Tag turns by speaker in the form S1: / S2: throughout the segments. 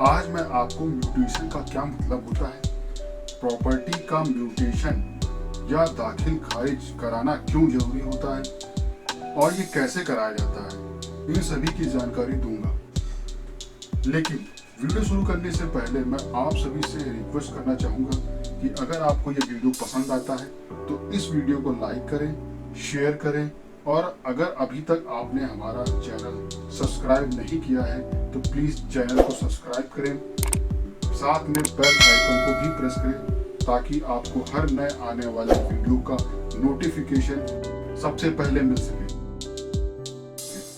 S1: आज मैं आपको म्यूटेशन का क्या मतलब होता है, प्रॉपर्टी का म्यूटेशन या दाखिल खारिज कराना क्यों जरूरी होता है और ये कैसे कराया जाता है, इन सभी की जानकारी दूंगा। लेकिन वीडियो शुरू करने से पहले मैं आप सभी से रिक्वेस्ट करना चाहूँगा कि अगर आपको ये वीडियो पसंद आता है तो इस वीडियो को लाइक करें, शेयर करें और अगर अभी तक आपने हमारा चैनल सब्सक्राइब नहीं किया है तो प्लीज़ चैनल को सब्सक्राइब करें, साथ में बेल आइकन को भी प्रेस करें ताकि आपको हर नए आने वाले वीडियो का नोटिफिकेशन सबसे पहले मिल सके।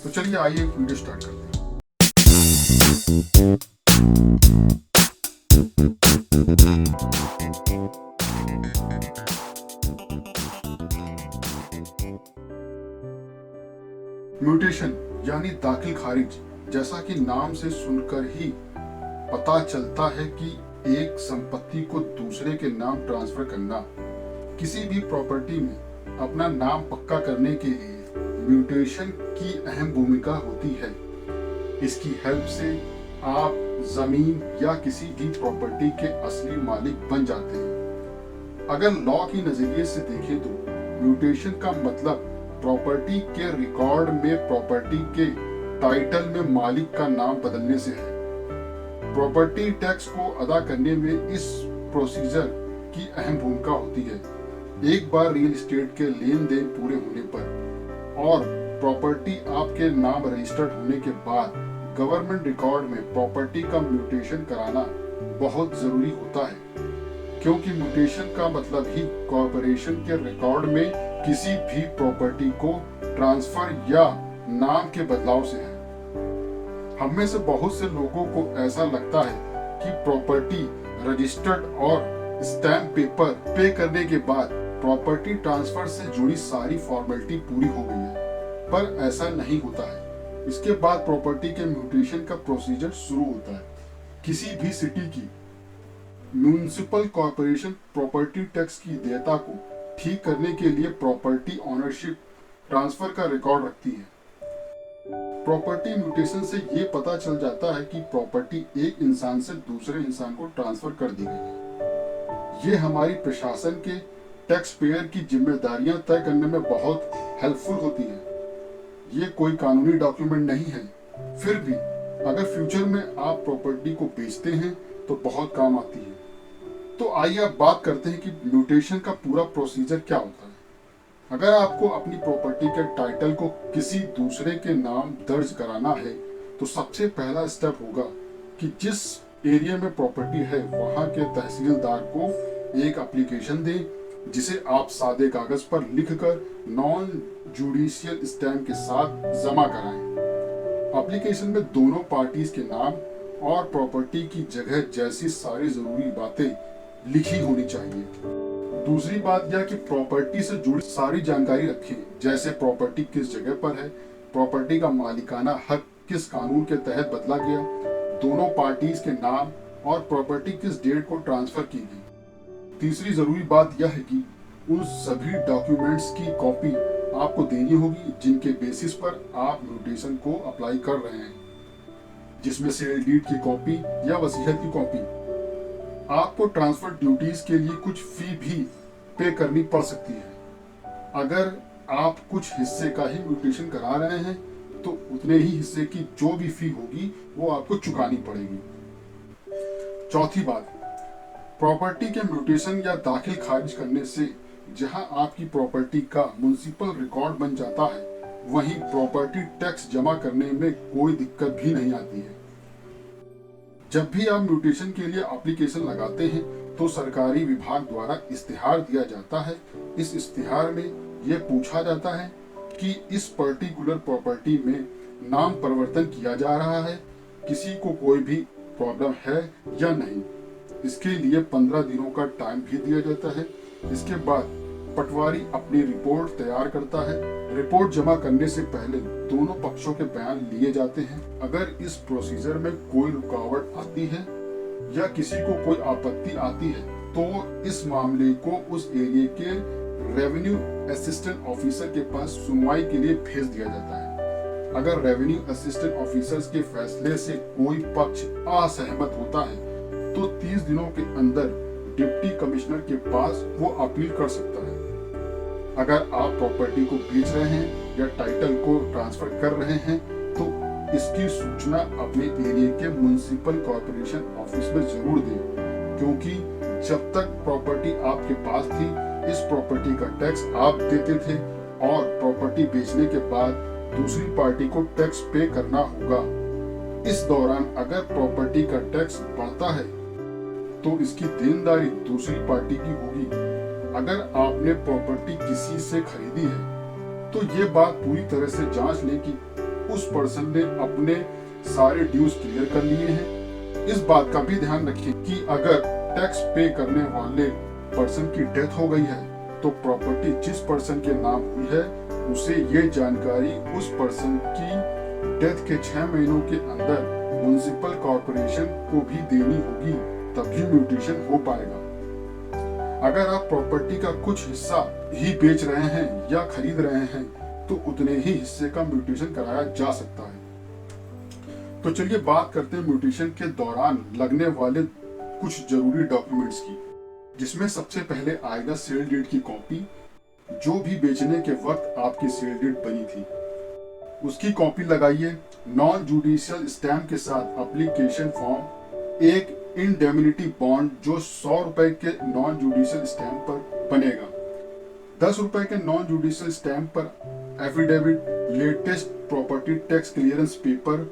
S1: तो चलिए आइए वीडियो स्टार्ट करते हैं। म्यूटेशन यानी दाखिल खारिज, जैसा कि नाम से सुनकर ही पता चलता है कि एक संपत्ति को दूसरे के नाम ट्रांसफर करना। किसी भी प्रॉपर्टी में अपना नाम पक्का करने के लिए म्यूटेशन की अहम भूमिका होती है। इसकी हेल्प से आप जमीन या किसी भी प्रॉपर्टी के असली मालिक बन जाते हैं। अगर लॉ की नजरिए से देखें तो म्यूटेशन का मतलब प्रॉपर्टी के रिकॉर्ड में प्रॉपर्टी के टाइटल में मालिक का नाम बदलने से है। प्रॉपर्टी टैक्स को अदा करने में इस प्रोसीजर की अहम भूमिका होती है। एक बार रियल एस्टेट के लेन देन पूरे होने पर और प्रॉपर्टी आपके नाम रजिस्टर्ड होने के बाद गवर्नमेंट रिकॉर्ड में प्रॉपर्टी का म्यूटेशन कराना बहुत जरूरी होता है, क्योंकि म्यूटेशन का मतलब ही कॉर्पोरेशन के रिकॉर्ड में किसी भी प्रॉपर्टी को ट्रांसफर या नाम के बदलाव से है। हम में से बहुत से लोगों को ऐसा लगता है कि प्रॉपर्टी रजिस्टर्ड और स्टैम्प पेपर पे करने के बाद प्रॉपर्टी ट्रांसफर से जुड़ी सारी फॉर्मेलिटी पूरी हो गई है, पर ऐसा नहीं होता है। इसके बाद प्रॉपर्टी के म्यूटेशन का प्रोसीजर शुरू होता है। किसी भी सिटी की म्युनिसिपल कॉर्पोरेशन प्रॉपर्टी टैक्स की देयता को ठीक करने के लिए प्रॉपर्टी ओनरशिप ट्रांसफर का रिकॉर्ड रखती है। प्रॉपर्टी म्यूटेशन से ये पता चल जाता है कि प्रॉपर्टी एक इंसान से दूसरे इंसान को ट्रांसफर कर दी गई है। ये हमारी प्रशासन के टैक्स पेयर की जिम्मेदारियां तय करने में बहुत हेल्पफुल होती है। ये कोई कानूनी डॉक्यूमेंट नहीं है, फिर भी अगर फ्यूचर में आप प्रॉपर्टी को बेचते हैं तो बहुत काम आती है। तो आइए अब बात करते हैं कि म्यूटेशन का पूरा प्रोसीजर क्या होता है। अगर आपको अपनी प्रॉपर्टी के टाइटल को किसी दूसरे के नाम दर्ज कराना है तो सबसे पहला स्टेप होगा कि जिस एरिया में प्रॉपर्टी है वहां के तहसीलदार को एक एप्लीकेशन दें, जिसे आप सादे कागज पर लिखकर नॉन जुडिशियल स्टैम्प के साथ जमा कराएं। एप्लीकेशन में दोनों पार्टीज के नाम और प्रॉपर्टी की जगह जैसी सारी जरूरी बातें लिखी होनी चाहिए। दूसरी बात यह कि प्रॉपर्टी से जुड़ी सारी जानकारी रखें, जैसे प्रॉपर्टी किस जगह पर है, प्रॉपर्टी का मालिकाना हक किस कानून के तहत बदला गया, दोनों पार्टीज के नाम और प्रॉपर्टी किस डेट को ट्रांसफर की गई। तीसरी जरूरी बात यह है कि उन सभी डॉक्यूमेंट्स की कॉपी आपको देनी होगी जिनके बेसिस पर आप म्यूटेशन को अप्लाई कर रहे हैं, जिसमें सेल डीड की कॉपी या वसीयत की कॉपी। आपको ट्रांसफर ड्यूटीज के लिए कुछ फी भी पे करनी पड़ सकती है। अगर आप कुछ हिस्से का ही म्यूटेशन करा रहे हैं तो उतने ही हिस्से की जो भी फी होगी वो आपको चुकानी पड़ेगी। चौथी बात, प्रॉपर्टी के म्यूटेशन या दाखिल खारिज करने से जहां आपकी प्रॉपर्टी का म्युनिसिपल रिकॉर्ड बन जाता है वहीं प्रॉपर्टी टैक्स जमा करने में कोई दिक्कत भी नहीं आती है। जब भी आप म्यूटेशन के लिए एप्लीकेशन लगाते हैं तो सरकारी विभाग द्वारा इस्तेहार दिया जाता है। इस इस्तेहार में यह पूछा जाता है कि इस पर्टिकुलर प्रॉपर्टी में नाम परिवर्तन किया जा रहा है, किसी को कोई भी प्रॉब्लम है या नहीं। इसके लिए 15 दिनों का टाइम भी दिया जाता है। इसके बाद पटवारी अपनी रिपोर्ट तैयार करता है। रिपोर्ट जमा करने से पहले दोनों पक्षों के बयान लिए जाते हैं। अगर इस प्रोसीजर में कोई रुकावट आती है या किसी को कोई आपत्ति आती है तो इस मामले को उस एरिया के रेवेन्यू असिस्टेंट ऑफिसर के पास सुनवाई के लिए भेज दिया जाता है। अगर रेवेन्यू असिस्टेंट ऑफिसर्स के फैसले से कोई पक्ष असहमत होता है तो 30 दिनों के अंदर डिप्टी कमिश्नर के पास वो अपील कर सकता है। अगर आप प्रॉपर्टी को बेच रहे हैं या टाइटल को ट्रांसफर कर रहे हैं तो इसकी सूचना अपने एरिया के म्युनिसिपल कॉर्पोरेशन ऑफिस में जरूर दें, क्योंकि जब तक प्रॉपर्टी आपके पास थी इस प्रॉपर्टी का टैक्स आप देते थे और प्रॉपर्टी बेचने के बाद दूसरी पार्टी को टैक्स पे करना होगा। इस दौरान अगर प्रॉपर्टी का टैक्स बढ़ता है तो इसकी देनदारी दूसरी पार्टी की होगी। अगर आपने प्रॉपर्टी किसी से खरीदी है तो ये बात पूरी तरह से जांच लें कि उस पर्सन ने अपने सारे ड्यूज क्लियर कर लिए हैं। इस बात का भी ध्यान रखें कि अगर टैक्स पे करने वाले पर्सन की डेथ हो गई है तो प्रॉपर्टी जिस पर्सन के नाम हुई है उसे ये जानकारी उस पर्सन की डेथ के 6 महीनों के अंदर म्युनिसिपल कॉर्पोरेशन को भी देनी होगी, तभी म्यूटेशन हो पाएगा। अगर आप प्रॉपर्टी का कुछ हिस्सा ही बेच रहे हैं या खरीद रहे हैं तो उतने ही हिस्से का म्यूटेशन कराया जा सकता है। तो चलिए बात करते हैं म्यूटेशन के दौरान लगने वाले कुछ जरूरी डॉक्यूमेंट्स की, जिसमें सबसे पहले आएगा सेल डीड की कॉपी, जो भी बेचने के वक्त आपकी सेल डीड बनी थी उसकी कॉपी लगाइए। नॉन जुडिशियल स्टैम्प के साथ एप्लीकेशन फॉर्म, एक इंडेमनिटी बॉन्ड जो 100 रुपए के नॉन जुडिशियल स्टैम्प पर बनेगा, 10 रुपए के नॉन जुडिशियल स्टैम्प पर affidavit, latest property tax clearance paper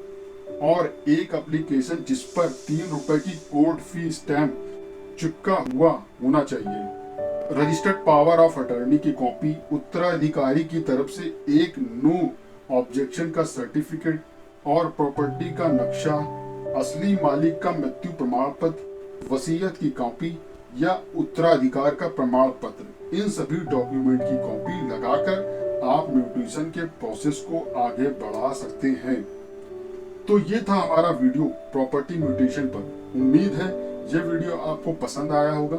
S1: और एक एप्लीकेशन जिस पर 3 रुपए की कोर्ट फी स्टैम्प चिपका हुआ होना चाहिए। रजिस्टर्ड पावर ऑफ अटॉर्नी की कॉपी, उत्तराधिकारी की तरफ से एक नो ऑब्जेक्शन का सर्टिफिकेट और प्रॉपर्टी का नक्शा, असली मालिक का मृत्यु प्रमाण पत्र, वसीयत की कॉपी या उत्तराधिकार का प्रमाण पत्र, इन सभी डॉक्यूमेंट की कॉपी लगाकर आप म्यूटेशन के प्रोसेस को आगे बढ़ा सकते हैं। तो ये था हमारा वीडियो प्रॉपर्टी म्यूटेशन पर। उम्मीद है ये वीडियो आपको पसंद आया होगा।